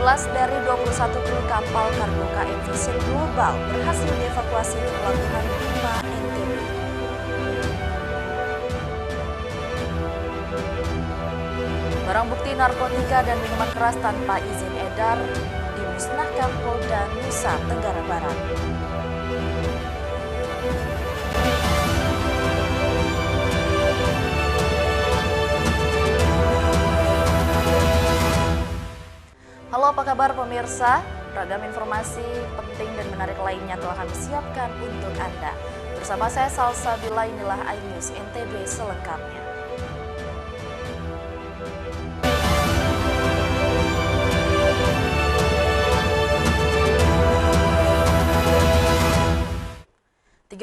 13 dari 21 kru kapal kargo KM Vision Global berhasil dievakuasi ke pelabuhan Bima, NTB. Barang bukti narkotika dan minuman keras tanpa izin edar dimusnahkan Polda Nusa Tenggara Barat. Halo, apa kabar pemirsa? Ragam informasi penting dan menarik lainnya telah kami siapkan untuk Anda. Bersama saya Salsabila, inilah iNews NTB selengkapnya.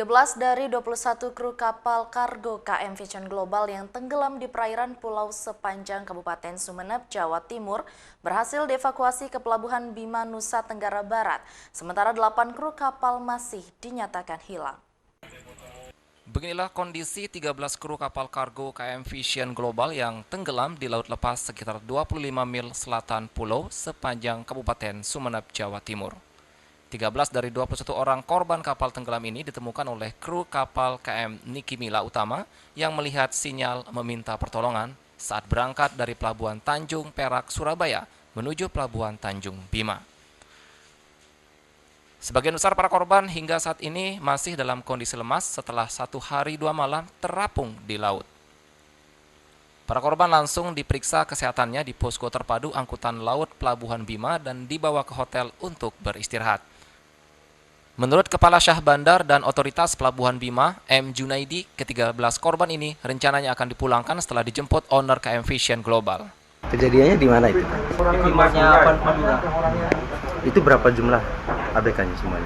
Belas dari 21 kru kapal kargo KM Vision Global yang tenggelam di perairan pulau sepanjang Kabupaten Sumeneb, Jawa Timur berhasil dievakuasi ke Pelabuhan Bima, Nusa Tenggara Barat. Sementara 8 kru kapal masih dinyatakan hilang. Beginilah kondisi 13 kru kapal kargo KM Vision Global yang tenggelam di laut lepas sekitar 25 mil selatan pulau sepanjang Kabupaten Sumeneb, Jawa Timur. 13 dari 21 orang korban kapal tenggelam ini ditemukan oleh kru kapal KM Niki Mila Utama yang melihat sinyal meminta pertolongan saat berangkat dari Pelabuhan Tanjung Perak, Surabaya menuju Pelabuhan Tanjung Bima. Sebagian besar para korban hingga saat ini masih dalam kondisi lemas setelah 1 hari 2 malam terapung di laut. Para korban langsung diperiksa kesehatannya di posko terpadu angkutan laut Pelabuhan Bima dan dibawa ke hotel untuk beristirahat. Menurut Kepala Syah Bandar dan Otoritas Pelabuhan Bima, M. Junaidi, ke-13 korban ini rencananya akan dipulangkan setelah dijemput owner KM Vision Global. Kejadiannya di mana itu? Di Marnya Madura. Itu berapa jumlah ABK-nya semuanya?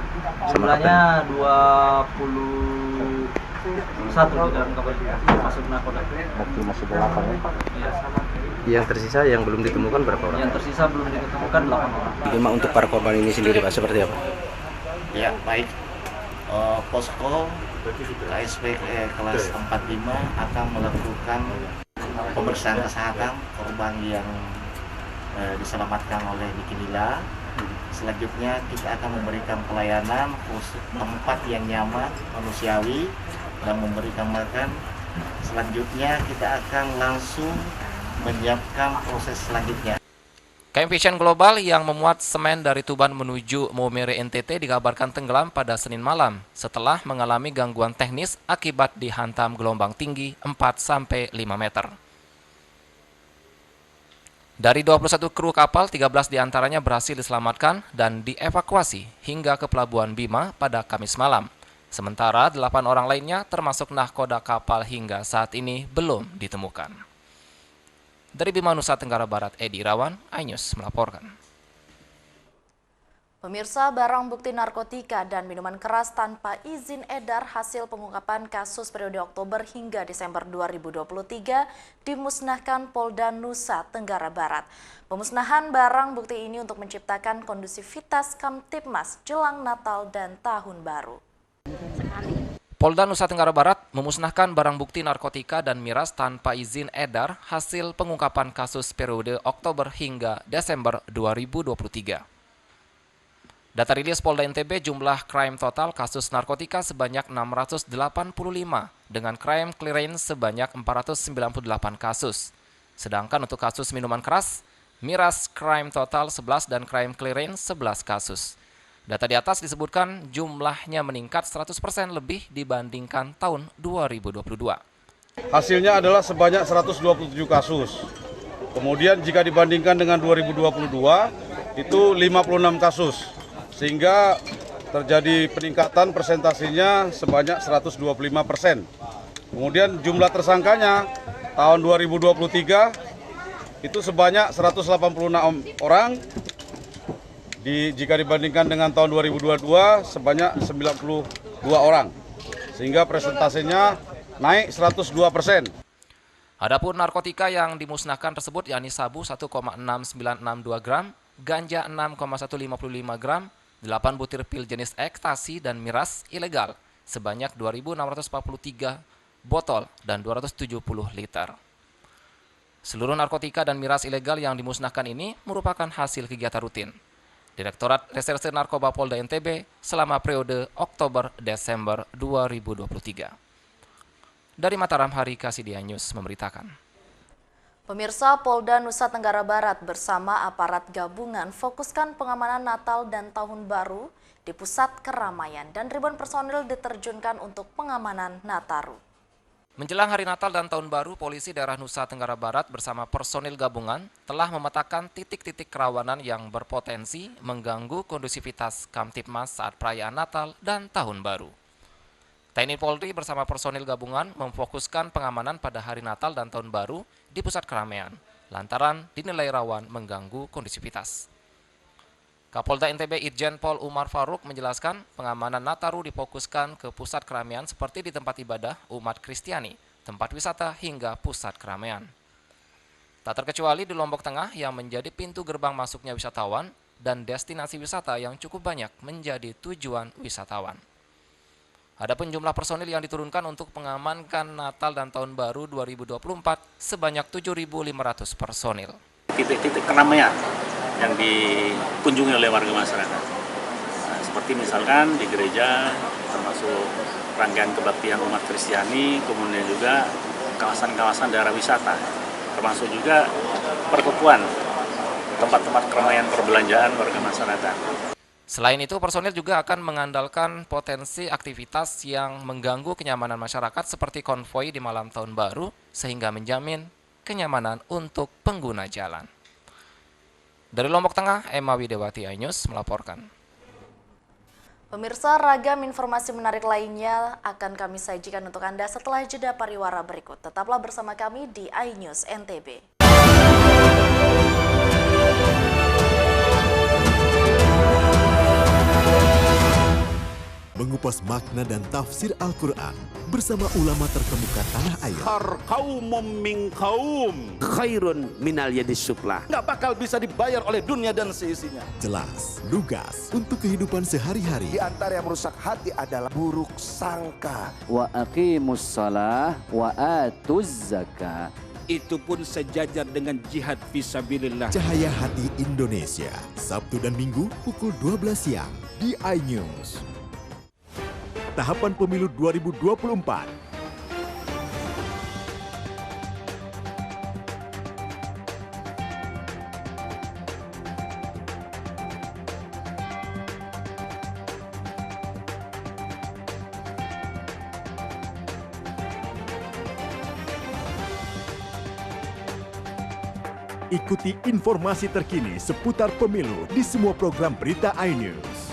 Jumlahnya 21 di dalam kapal itu masuk nakoda. Masih 8 ya? Iya. Yang tersisa yang belum ditemukan berapa orang? Yang tersisa belum ditemukan 8 orang. Bagaimana untuk para korban ini sendiri Pak, seperti apa? Ya, baik. Posko KSP kelas 45 akan melakukan pemeriksaan kesehatan korban yang diselamatkan oleh Niki Mila. Selanjutnya kita akan memberikan pelayanan tempat yang nyaman, manusiawi, dan memberikan makan. Selanjutnya kita akan langsung menyiapkan proses selanjutnya. KM Vision Global yang memuat semen dari Tuban menuju Maumere NTT dikabarkan tenggelam pada Senin malam setelah mengalami gangguan teknis akibat dihantam gelombang tinggi 4-5 meter. Dari 21 kru kapal, 13 diantaranya berhasil diselamatkan dan dievakuasi hingga ke Pelabuhan Bima pada Kamis malam. Sementara 8 orang lainnya termasuk nahkoda kapal hingga saat ini belum ditemukan. Dari Bima, Nusa Tenggara Barat, Edi Irawan, iNews melaporkan. Pemirsa, barang bukti narkotika dan minuman keras tanpa izin edar hasil pengungkapan kasus periode Oktober hingga Desember 2023 dimusnahkan Polda Nusa Tenggara Barat. Pemusnahan barang bukti ini untuk menciptakan kondusivitas Kamtibmas jelang Natal dan Tahun Baru. Polda Nusa Tenggara Barat memusnahkan barang bukti narkotika dan miras tanpa izin edar hasil pengungkapan kasus periode Oktober hingga Desember 2023. Data rilis Polda NTB, jumlah crime total kasus narkotika sebanyak 685 dengan crime clearance sebanyak 498 kasus. Sedangkan untuk kasus minuman keras, miras crime total 11 dan crime clearance 11 kasus. Data di atas disebutkan jumlahnya meningkat 100% lebih dibandingkan tahun 2022. Hasilnya adalah sebanyak 127 kasus. Kemudian jika dibandingkan dengan 2022 itu 56 kasus. Sehingga terjadi peningkatan persentasinya sebanyak 125%. Kemudian jumlah tersangkanya tahun 2023 itu sebanyak 186 orang. Jika dibandingkan dengan tahun 2022 sebanyak 92 orang, sehingga presentasinya naik 102%. Adapun narkotika yang dimusnahkan tersebut yakni sabu 1,6962 gram, ganja 6,155 gram, 8 butir pil jenis ekstasi dan miras ilegal sebanyak 2.643 botol dan 270 liter. Seluruh narkotika dan miras ilegal yang dimusnahkan ini merupakan hasil kegiatan rutin Direktorat Reserse Narkoba Polda NTB selama periode Oktober-Desember 2023. Dari Mataram, Hari Kasidia News memberitakan. Pemirsa, Polda Nusa Tenggara Barat bersama aparat gabungan fokuskan pengamanan Natal dan Tahun Baru di pusat keramaian dan ribuan personil diterjunkan untuk pengamanan Nataru. Menjelang hari Natal dan Tahun Baru, Polisi Daerah Nusa Tenggara Barat bersama personil gabungan telah memetakan titik-titik kerawanan yang berpotensi mengganggu kondusivitas Kamtibmas saat perayaan Natal dan Tahun Baru. TNI Polri bersama personil gabungan memfokuskan pengamanan pada hari Natal dan Tahun Baru di pusat keramaian, lantaran dinilai rawan mengganggu kondusivitas. Kapolda NTB Irjen Pol Umar Faruk menjelaskan pengamanan Nataru difokuskan ke pusat keramaian seperti di tempat ibadah umat Kristiani, tempat wisata hingga pusat keramaian. Tak terkecuali di Lombok Tengah yang menjadi pintu gerbang masuknya wisatawan dan destinasi wisata yang cukup banyak menjadi tujuan wisatawan. Adapun jumlah personil yang diturunkan untuk mengamankan Natal dan Tahun Baru 2024 sebanyak 7.500 personil. Titik-titik keramaian yang dikunjungi oleh warga masyarakat. Nah, seperti misalkan di gereja, termasuk rangkaian kebaktian umat Kristiani, kemudian juga kawasan-kawasan daerah wisata, termasuk juga pertokoan, tempat-tempat keramaian perbelanjaan warga masyarakat. Selain itu, personil juga akan mengandalkan potensi aktivitas yang mengganggu kenyamanan masyarakat seperti konvoi di malam Tahun Baru, sehingga menjamin kenyamanan untuk pengguna jalan. Dari Lombok Tengah, Emma Widewati, iNews melaporkan. Pemirsa, ragam informasi menarik lainnya akan kami sajikan untuk Anda setelah jeda pariwara berikut. Tetaplah bersama kami di iNews NTB. Mengupas makna dan tafsir Al-Quran bersama ulama terkemuka tanah air. Kaumum min kaum khairun minal yadis suflah. Nggak bakal bisa dibayar oleh dunia dan seisinya. Jelas, lugas untuk kehidupan sehari-hari. Di antara yang merusak hati adalah buruk sangka. Wa aqimus shalah wa atuz zakah. Itu pun sejajar dengan jihad fisabilillah. Cahaya Hati Indonesia, Sabtu dan Minggu pukul 12 siang di iNews. Tahapan Pemilu 2024. Ikuti informasi terkini seputar pemilu di semua program berita iNews.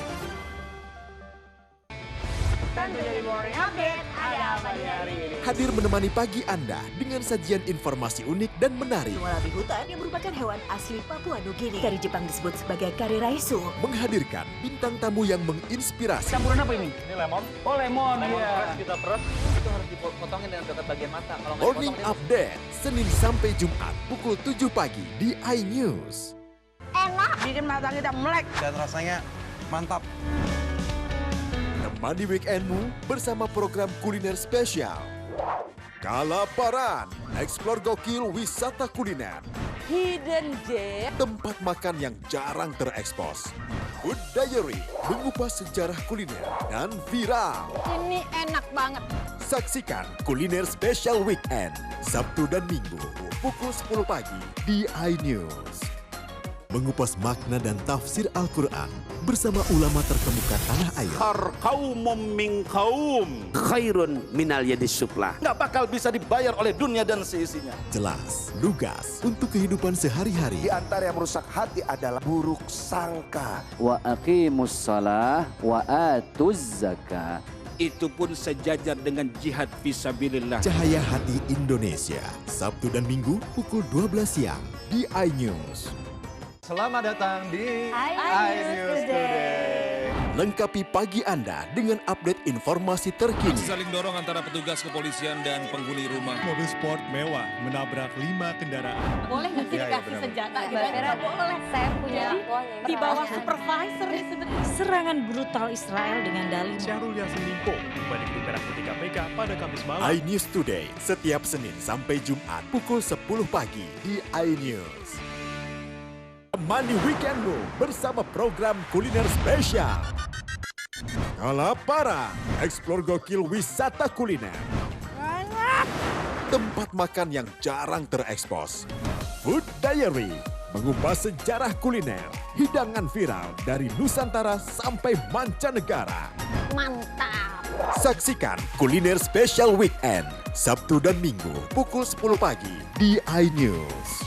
Hadir menemani pagi Anda dengan sajian informasi unik dan menarik. Wallaby hutan yang merupakan hewan asli Papua Nugini. Dari Jepang disebut sebagai kare raisu. Menghadirkan bintang tamu yang menginspirasi. Campuran apa ini? Ini lemon. Oh lemon, iya. Kita peras, itu harus dipotongin dengan dekat bagian mata. Kalau Morning Update, Senin sampai Jumat pukul 7 pagi di iNews. Enak, bikin mata kita melek. Dan rasanya mantap. Temani weekendmu bersama program kuliner spesial. Kalaparan, eksplor gokil wisata kuliner. Hidden Gem. Tempat makan yang jarang terekspos. Food Diary, mengupas sejarah kuliner dan viral. Ini enak banget. Saksikan kuliner spesial weekend, Sabtu dan Minggu, pukul 10 pagi di iNews. Mengupas makna dan tafsir Al-Quran bersama ulama terkemuka tanah air. Kaumum min kaum Khairun minal yadis suflah. nggak bakal bisa dibayar oleh dunia dan seisinya. Jelas, lugas untuk kehidupan sehari-hari. Di antara yang merusak hati adalah buruk sangka. Wa aqimus shalah wa atuz zakah. Itu pun sejajar dengan jihad fisabilillah. Cahaya Hati Indonesia, Sabtu dan Minggu pukul 12 siang di iNews. Selamat datang di iNews Today. Lengkapi pagi Anda dengan update informasi terkini. Saling dorong antara petugas kepolisian dan penghuni rumah. Mobil sport mewah menabrak 5 kendaraan. Boleh nggak sih dikasih senjata? Nggak boleh. Saya punya di bawah supervisor nih sebenarnya. Serangan brutal Israel dengan dalih Syahrul Yassin Limpo balik di Merah Putih KPK pada Kamis malam. iNews Today, setiap Senin sampai Jumat pukul 10 pagi di iNews. Mandi weekendmu bersama program kuliner spesial. Kalaparan, eksplor gokil wisata kuliner. Tempat makan yang jarang terekspos. Food Diary, mengupas sejarah kuliner, hidangan viral dari Nusantara sampai mancanegara. Mantap. Saksikan Kuliner Special Weekend, Sabtu dan Minggu pukul 10 pagi di iNews.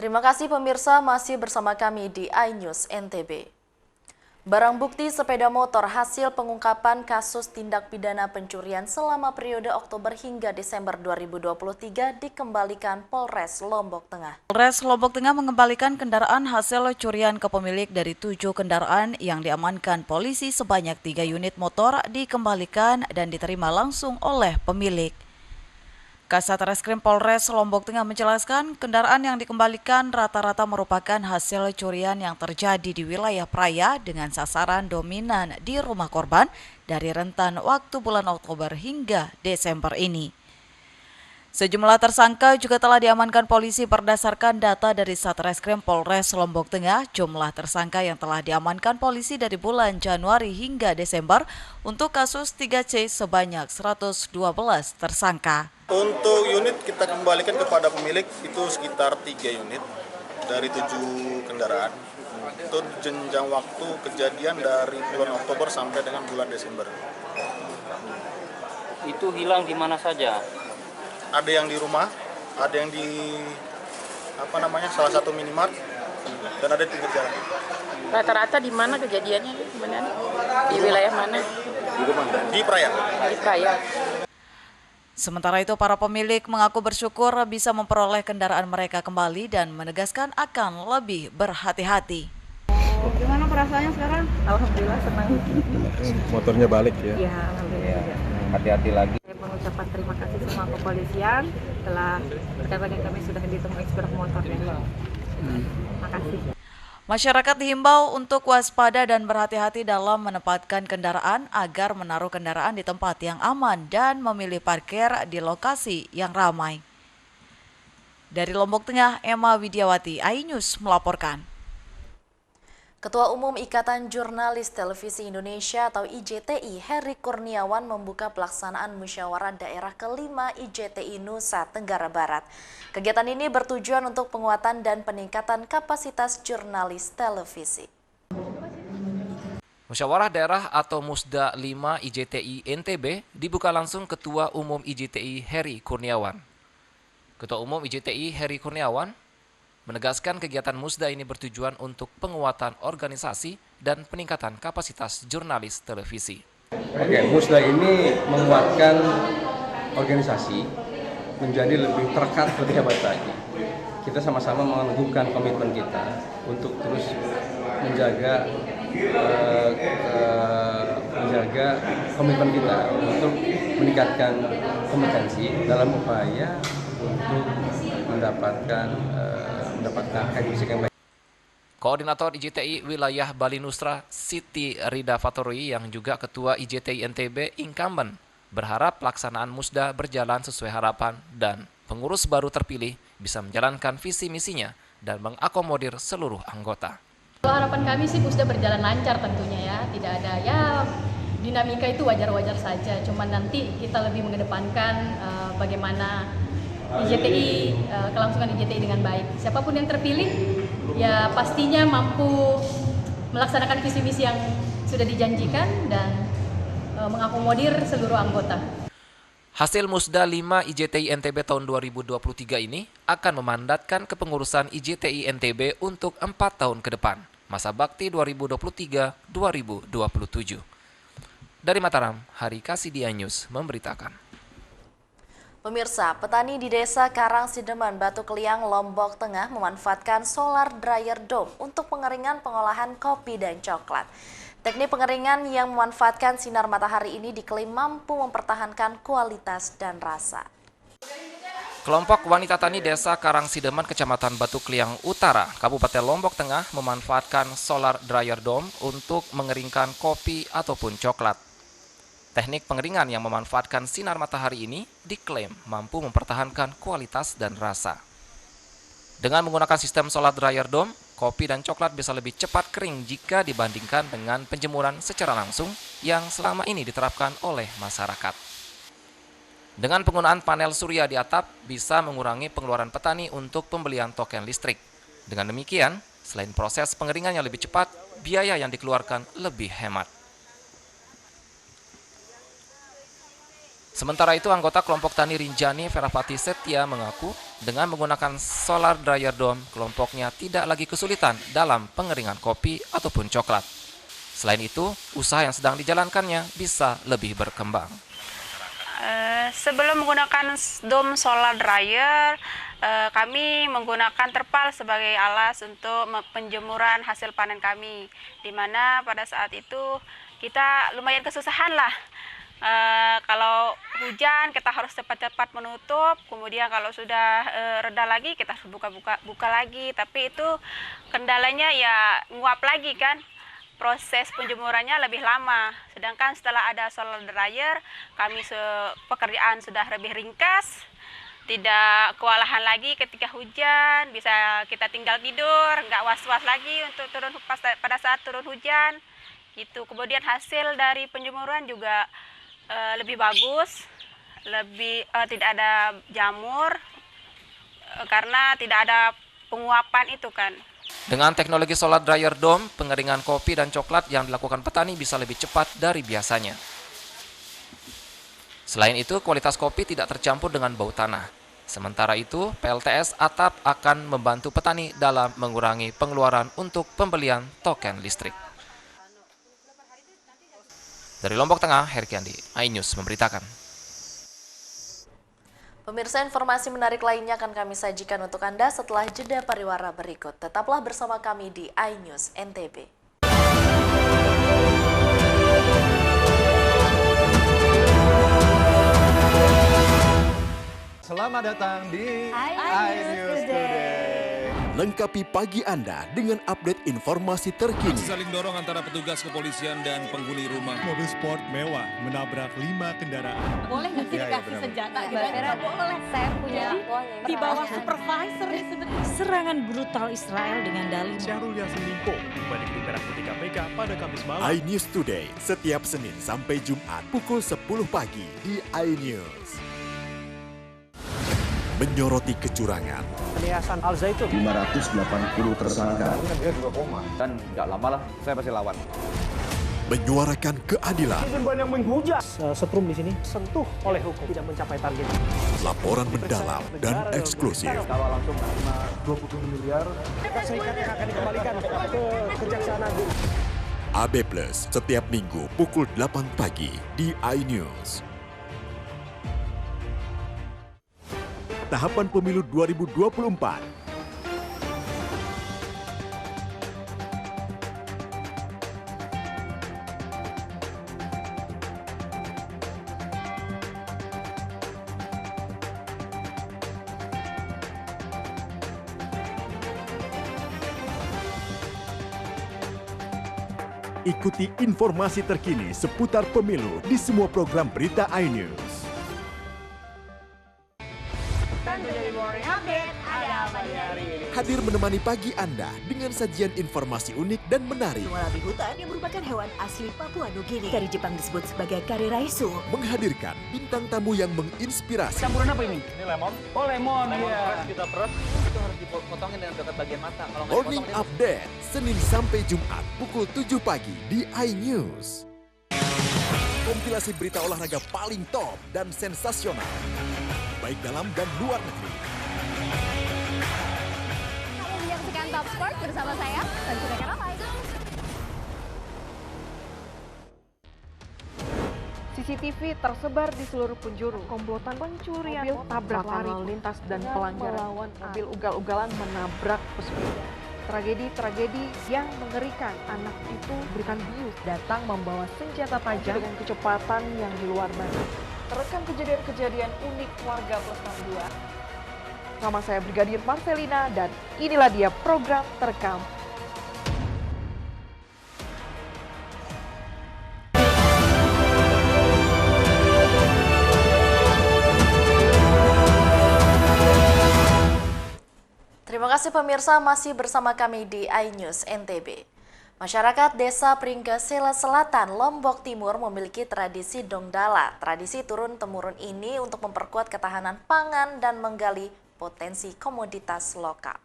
Terima kasih pemirsa masih bersama kami di iNews NTB. Barang bukti sepeda motor hasil pengungkapan kasus tindak pidana pencurian selama periode Oktober hingga Desember 2023 dikembalikan Polres Lombok Tengah. Polres Lombok Tengah mengembalikan kendaraan hasil curian ke pemilik dari 7 kendaraan yang diamankan polisi. Sebanyak 3 unit motor dikembalikan dan diterima langsung oleh pemilik. Kasat Reskrim Polres Lombok Tengah menjelaskan kendaraan yang dikembalikan rata-rata merupakan hasil curian yang terjadi di wilayah Praia dengan sasaran dominan di rumah korban dari rentan waktu bulan Oktober hingga Desember ini. Sejumlah tersangka juga telah diamankan polisi berdasarkan data dari Satreskrim Polres Lombok Tengah. Jumlah tersangka yang telah diamankan polisi dari bulan Januari hingga Desember untuk kasus 3C sebanyak 112 tersangka. Untuk unit kita kembalikan kepada pemilik itu sekitar 3 unit dari 7 kendaraan. Itu jenjang waktu kejadian dari bulan Oktober sampai dengan bulan Desember. Itu hilang di mana saja? Ada yang di rumah, ada yang di salah satu minimart, dan ada di pinggir jalan. Rata-rata di mana kejadiannya? Di wilayah mana? Di Praia. Di Praia. Sementara itu, para pemilik mengaku bersyukur bisa memperoleh kendaraan mereka kembali dan menegaskan akan lebih berhati-hati. Gimana perasaannya sekarang? Alhamdulillah senang. Motornya balik ya? Iya, alhamdulillah. Hati-hati lagi. Saya mengucapkan terima kasih semua kepolisian telah kabarnya kami sudah ditemukan sepeda motornya. Terima kasih. Masyarakat dihimbau untuk waspada dan berhati-hati dalam menempatkan kendaraan agar menaruh kendaraan di tempat yang aman dan memilih parkir di lokasi yang ramai. Dari Lombok Tengah, Emma Widiawati, iNews melaporkan. Ketua Umum Ikatan Jurnalis Televisi Indonesia atau IJTI, Heri Kurniawan membuka pelaksanaan musyawarah daerah kelima IJTI Nusa Tenggara Barat. Kegiatan ini bertujuan untuk penguatan dan peningkatan kapasitas jurnalis televisi. Musyawarah daerah atau Musda 5 IJTI NTB dibuka langsung Ketua Umum IJTI Heri Kurniawan. Ketua Umum IJTI Heri Kurniawan menegaskan kegiatan Musda ini bertujuan untuk penguatan organisasi dan peningkatan kapasitas jurnalis televisi. Oke, Musda ini menguatkan organisasi menjadi lebih terkat, lebih hebat lagi. Kita sama-sama meneguhkan komitmen kita untuk terus menjaga komitmen kita untuk meningkatkan kompetensi dalam upaya untuk mendapatkan hasil yang baik. Koordinator IJTI Wilayah Bali Nusra, Siti Rida Fatori, yang juga Ketua IJTI NTB incumbent, berharap pelaksanaan Musda berjalan sesuai harapan dan pengurus baru terpilih bisa menjalankan visi misinya dan mengakomodir seluruh anggota. Harapan kami sih Musda berjalan lancar tentunya ya, tidak ada dinamika itu wajar-wajar saja, cuman nanti kita lebih mengedepankan bagaimana IJTI, kelangsungan IJTI dengan baik. Siapapun yang terpilih, ya pastinya mampu melaksanakan visi misi yang sudah dijanjikan dan mengakomodir seluruh anggota. Hasil Musda 5 IJTI NTB tahun 2023 ini akan memandatkan kepengurusan IJTI NTB untuk 4 tahun ke depan, masa bakti 2023-2027. Dari Mataram, Hari Kasih di iNews memberitakan. Pemirsa, petani di Desa Karangsideman, Batu Keliang, Lombok Tengah memanfaatkan solar dryer dome untuk pengeringan pengolahan kopi dan coklat. Teknik pengeringan yang memanfaatkan sinar matahari ini diklaim mampu mempertahankan kualitas dan rasa. Kelompok wanita tani Desa Karangsideman, Kecamatan Batu Keliang Utara, Kabupaten Lombok Tengah memanfaatkan solar dryer dome untuk mengeringkan kopi ataupun coklat. Teknik pengeringan yang memanfaatkan sinar matahari ini diklaim mampu mempertahankan kualitas dan rasa. Dengan menggunakan sistem solar dryer dome, kopi dan coklat bisa lebih cepat kering jika dibandingkan dengan penjemuran secara langsung yang selama ini diterapkan oleh masyarakat. Dengan penggunaan panel surya di atap bisa mengurangi pengeluaran petani untuk pembelian token listrik. Dengan demikian, selain proses pengeringan yang lebih cepat, biaya yang dikeluarkan lebih hemat. Sementara itu, anggota kelompok tani Rinjani Verapati Setia mengaku dengan menggunakan solar dryer dome, kelompoknya tidak lagi kesulitan dalam pengeringan kopi ataupun coklat. Selain itu, usaha yang sedang dijalankannya bisa lebih berkembang. Sebelum menggunakan dome solar dryer, kami menggunakan terpal sebagai alas untuk penjemuran hasil panen kami, di mana pada saat itu kita lumayan kesusahan lah. Kalau hujan kita harus cepat-cepat menutup, kemudian kalau sudah reda lagi kita harus buka lagi, tapi itu kendalanya ya nguap lagi kan, proses penjemurannya lebih lama. Sedangkan setelah ada solar dryer, kami pekerjaan sudah lebih ringkas, tidak kewalahan lagi ketika hujan, bisa kita tinggal tidur, nggak was-was lagi untuk turun pada saat turun hujan gitu. Kemudian hasil dari penjemuran juga lebih bagus, tidak ada jamur karena tidak ada penguapan itu kan. Dengan teknologi solar dryer dome, pengeringan kopi dan coklat yang dilakukan petani bisa lebih cepat dari biasanya. Selain itu, kualitas kopi tidak tercampur dengan bau tanah. Sementara itu, PLTS atap akan membantu petani dalam mengurangi pengeluaran untuk pembelian token listrik. Dari Lombok Tengah, Herkiandi, iNews memberitakan. Pemirsa, informasi menarik lainnya akan kami sajikan untuk Anda setelah jeda pariwara berikut. Tetaplah bersama kami di iNews NTB. Selamat datang di iNews Today. Lengkapi pagi Anda dengan update informasi terkini. Saling dorong antara petugas kepolisian dan penghuni rumah. Mobil sport mewah menabrak 5 kendaraan. Boleh nggak sih dikasih senjata? Nggak boleh. Saya punya di bawah supervisor sebenarnya. Serangan brutal Israel dengan dalih Syahrul Yassin Limpo kembali ke Merah Putih KPK pada Kamis malam. iNews Today setiap Senin sampai Jumat pukul 10 pagi di iNews. Menyoroti kecurangan. Yayasan Al Zaitun 580 tersangka. Dia juga koma. Dan nggak lama lah, saya pasti lawan. Menyuarakan keadilan. Banyak menghujat. Setrum di sini sentuh oleh hukum, tidak mencapai target. Laporan mendalam dan eksklusif. Kalau langsung 20 miliar, serikat yang akan dikembalikan ke Kejaksaan Agung. AB Plus setiap Minggu pukul 8 pagi di iNews. Tahapan Pemilu 2024. Ikuti informasi terkini seputar pemilu di semua program berita iNews. Hadir menemani pagi Anda dengan sajian informasi unik dan menarik. Wallaby hutan yang merupakan hewan asli Papua Nugini. Dari Jepang disebut sebagai kare raisu. Menghadirkan bintang tamu yang menginspirasi. Campuran apa ini? Ini lemon. Oh lemon, ya. Kita peras. Itu harus dipotongin dengan dekat bagian mata. Kalau nggak Morning Update, Senin sampai Jumat pukul 7 pagi di iNews. Kompilasi berita olahraga paling top dan sensasional, baik dalam dan luar negeri. Menyaksikan Top Sport bersama saya, Sanjureka Ramai. CCTV tersebar di seluruh penjuru. Komplotan pencurian mobil, tabrak lari lalu lintas dan pelanggaran melawan mobil ugal-ugalan menabrak pesepeda. Tragedi-tragedi yang mengerikan. Anak itu berikan bius datang membawa senjata tajam dengan kecepatan yang di luar batas. Terekam kejadian-kejadian unik warga Plus 62. Nama saya Brigadir Marcelina dan inilah dia program Terekam. Terima kasih pemirsa, masih bersama kami di iNews NTB. Masyarakat Desa Pringgesela Selatan, Lombok Timur memiliki tradisi Dongdala. Tradisi turun-temurun ini untuk memperkuat ketahanan pangan dan menggali potensi komoditas lokal.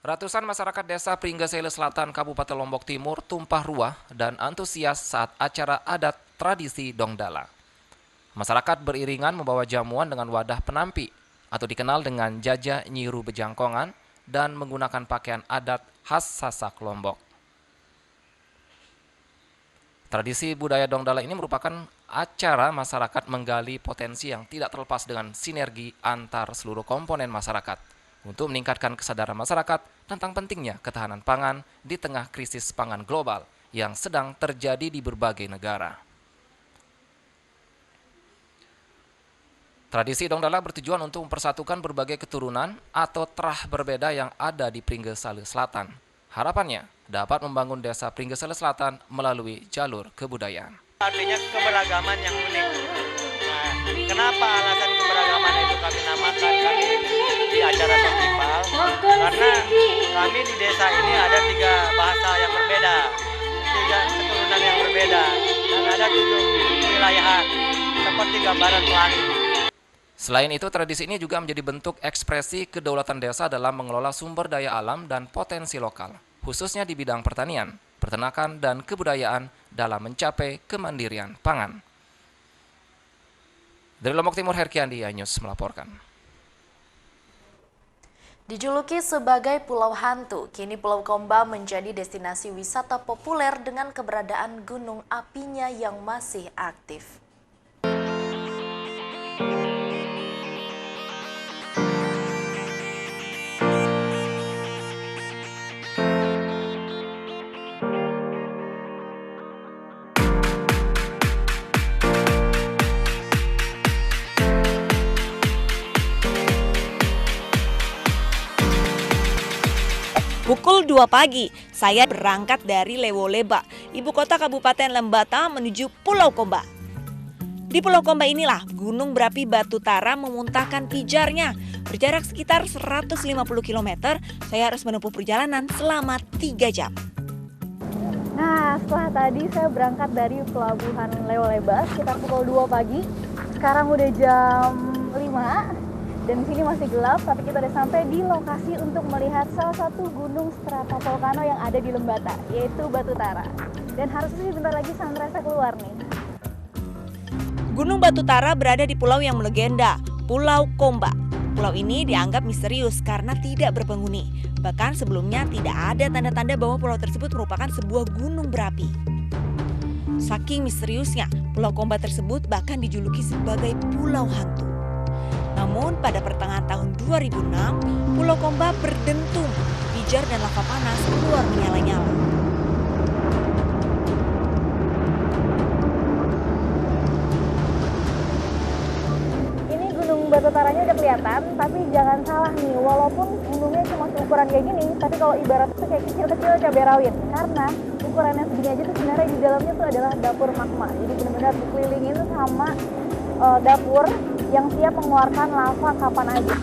Ratusan masyarakat Desa Pringgesela Selatan, Kabupaten Lombok Timur tumpah ruah dan antusias saat acara adat tradisi Dongdala. Masyarakat beriringan membawa jamuan dengan wadah penampi atau dikenal dengan jaja nyiru bejangkongan dan menggunakan pakaian adat khas Sasak Lombok. Tradisi budaya Dongdala ini merupakan acara masyarakat menggali potensi yang tidak terlepas dengan sinergi antar seluruh komponen masyarakat untuk meningkatkan kesadaran masyarakat tentang pentingnya ketahanan pangan di tengah krisis pangan global yang sedang terjadi di berbagai negara. Tradisi Dongdala bertujuan untuk mempersatukan berbagai keturunan atau terah berbeda yang ada di Pringgesela Selatan. Harapannya dapat membangun Desa Pringgesela Selatan melalui jalur kebudayaan. Artinya keberagaman yang unik. Nah, kenapa alasan keberagaman itu kami namakan kami di acara festival? Karena kami di desa ini ada 3 bahasa yang berbeda, 3 keturunan yang berbeda, dan ada 7 wilayahan seperti gambaran pelangi. Selain itu, tradisi ini juga menjadi bentuk ekspresi kedaulatan desa dalam mengelola sumber daya alam dan potensi lokal, khususnya di bidang pertanian, peternakan, dan kebudayaan dalam mencapai kemandirian pangan. Dari Lombok Timur, Herkiandi, iNews melaporkan. Dijuluki sebagai Pulau Hantu, kini Pulau Komba menjadi destinasi wisata populer dengan keberadaan gunung apinya yang masih aktif. Pukul 2 pagi, saya berangkat dari Lewoleba, ibu kota Kabupaten Lembata menuju Pulau Komba. Di Pulau Komba inilah gunung berapi Batu Tara memuntahkan pijarnya. Berjarak sekitar 150 km, saya harus menempuh perjalanan selama 3 jam. Nah, setelah tadi saya berangkat dari Pelabuhan Lewoleba sekitar pukul 2 pagi. Sekarang udah jam 5. Dan di sini masih gelap, tapi kita udah sampai di lokasi untuk melihat salah satu gunung stratovolcano yang ada di Lembata, yaitu Batu Tara. Dan harusnya sih bentar lagi sunrise keluar nih. Gunung Batu Tara berada di pulau yang melegenda, Pulau Komba. Pulau ini dianggap misterius karena tidak berpenghuni. Bahkan sebelumnya tidak ada tanda-tanda bahwa pulau tersebut merupakan sebuah gunung berapi. Saking misteriusnya, Pulau Komba tersebut bahkan dijuluki sebagai Pulau Hantu. Namun pada pertengahan tahun 2006, Pulau Komba berdentum, pijar dan lava panas keluar menyala-nyala. Ini gunung Batu Taranya udah kelihatan, tapi jangan salah nih, walaupun gunungnya cuma ukuran kayak gini, tapi kalau ibarat itu kayak kecil-kecil cabai rawit. Karena ukurannya segini aja tuh sebenarnya di dalamnya tuh adalah dapur magma. Jadi benar-benar dikelilingin sama dapur yang siap mengeluarkan lava kapan aja.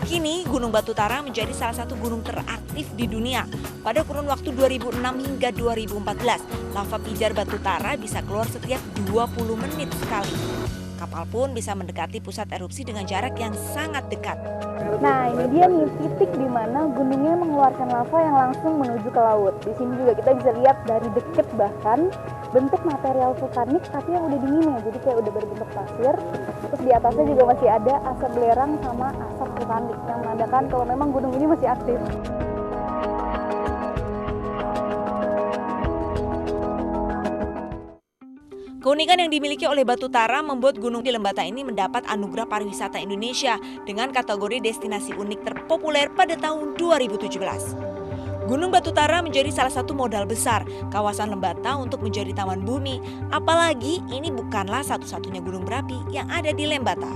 Kini Gunung Batu Tara menjadi salah satu gunung teraktif di dunia. Pada kurun waktu 2006 hingga 2014, lava pijar Batu Tara bisa keluar setiap 20 menit sekali. Kapal pun bisa mendekati pusat erupsi dengan jarak yang sangat dekat. Nah, ini dia nih titik di mana gunungnya mengeluarkan lava yang langsung menuju ke laut. Di sini juga kita bisa lihat dari dekat bahkan bentuk material vulkanik tapi yang udah dingin ya, jadi kayak udah berbentuk pasir. Terus di atasnya juga masih ada asap belerang sama asap vulkanik yang menandakan kalau memang gunung ini masih aktif. Keunikan yang dimiliki oleh Batu Tara membuat gunung di Lembata ini mendapat anugerah pariwisata Indonesia dengan kategori destinasi unik terpopuler pada tahun 2017. Gunung Batu Tara menjadi salah satu modal besar kawasan Lembata untuk menjadi taman bumi, apalagi ini bukanlah satu-satunya gunung berapi yang ada di Lembata.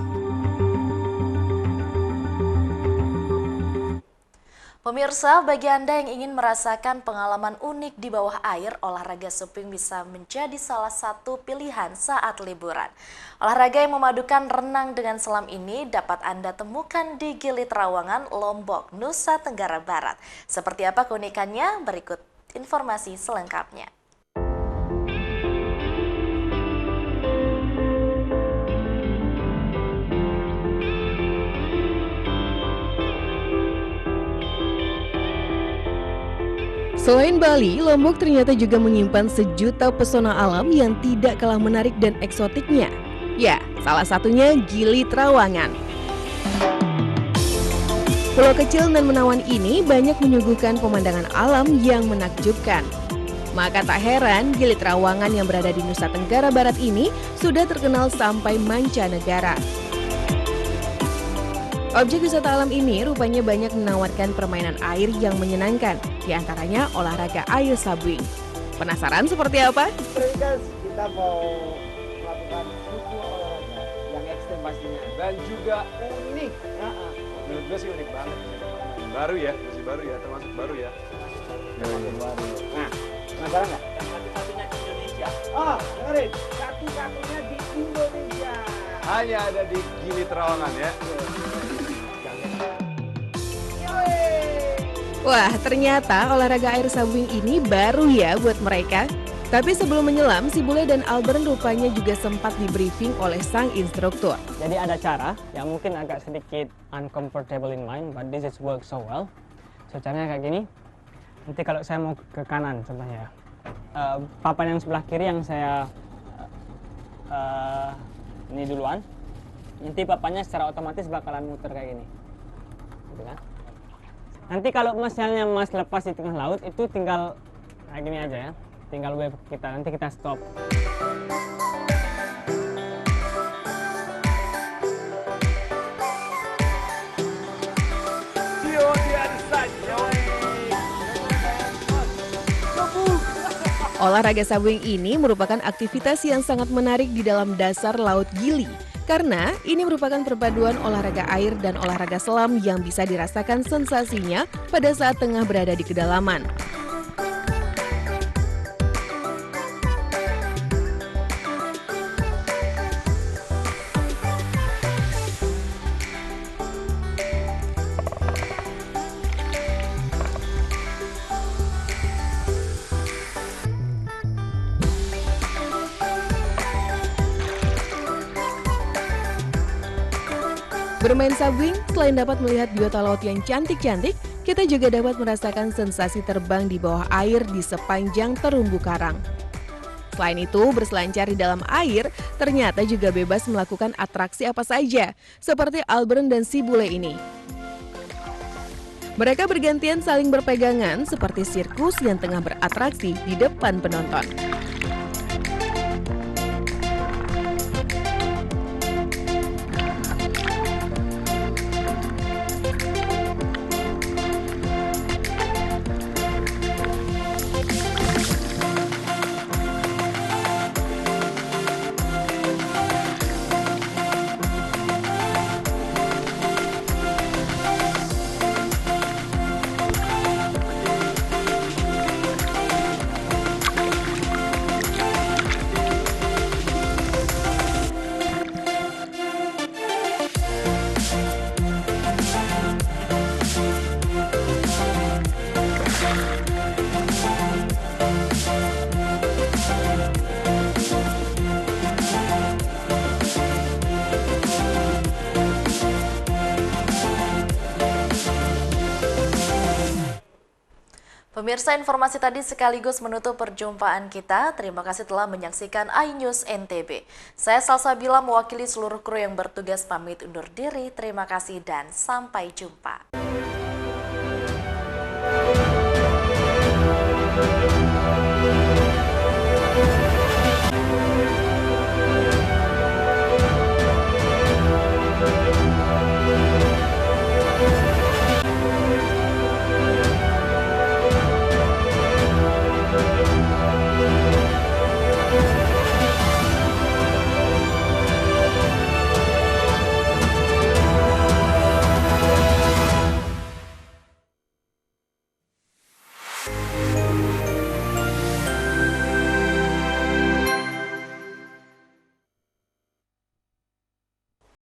Pemirsa, bagi Anda yang ingin merasakan pengalaman unik di bawah air, olahraga SUPing bisa menjadi salah satu pilihan saat liburan. Olahraga yang memadukan renang dengan selam ini dapat Anda temukan di Gili Trawangan, Lombok, Nusa Tenggara Barat. Seperti apa keunikannya? Berikut informasi selengkapnya. Selain Bali, Lombok ternyata juga menyimpan sejuta pesona alam yang tidak kalah menarik dan eksotiknya. Ya, salah satunya Gili Trawangan. Pulau kecil dan menawan ini banyak menyuguhkan pemandangan alam yang menakjubkan. Maka tak heran Gili Trawangan yang berada di Nusa Tenggara Barat ini sudah terkenal sampai mancanegara. Objek wisata alam ini rupanya banyak menawarkan permainan air yang menyenangkan, diantaranya olahraga air sabuing. Penasaran seperti apa? Kita mau melakukan suku olahraga yang ekstrem pastinya dan juga unik. Menurut gue sih unik banget. Baru ya, masih baru ya, termasuk baru ya. Termasuk baru. Nah, penasaran nggak? Satu-satunya di Indonesia. Oh, dengerin, satu-satunya di Indonesia. Hanya ada di Gili Trawangan ya. Wah, ternyata olahraga air sabuing ini baru ya buat mereka. Tapi sebelum menyelam, si Bule dan Albert rupanya juga sempat di-briefing oleh sang instruktur. Jadi ada cara yang mungkin agak sedikit uncomfortable in mind, but this is work so well. So caranya kayak gini. Nanti kalau saya mau ke kanan contohnya, papan yang sebelah kiri yang saya ini duluan. Nanti papannya secara otomatis bakalan muter kayak gini. Gitu kan? Nanti kalau misalnya Mas lepas di tengah laut, itu tinggal kayak gini aja ya. Tinggal wave kita, nanti kita stop. Olahraga sabuing ini merupakan aktivitas yang sangat menarik di dalam dasar Laut Gili. Karena ini merupakan perpaduan olahraga air dan olahraga selam yang bisa dirasakan sensasinya pada saat tengah berada di kedalaman. Bermain sabuing, selain dapat melihat biota laut yang cantik-cantik, kita juga dapat merasakan sensasi terbang di bawah air di sepanjang terumbu karang. Selain itu, berselancar di dalam air ternyata juga bebas melakukan atraksi apa saja, seperti Albert dan si Bule ini. Mereka bergantian saling berpegangan seperti sirkus yang tengah beratraksi di depan penonton. Pemirsa, informasi tadi sekaligus menutup perjumpaan kita. Terima kasih telah menyaksikan iNews NTB. Saya Salsabila mewakili seluruh kru yang bertugas pamit undur diri. Terima kasih dan sampai jumpa.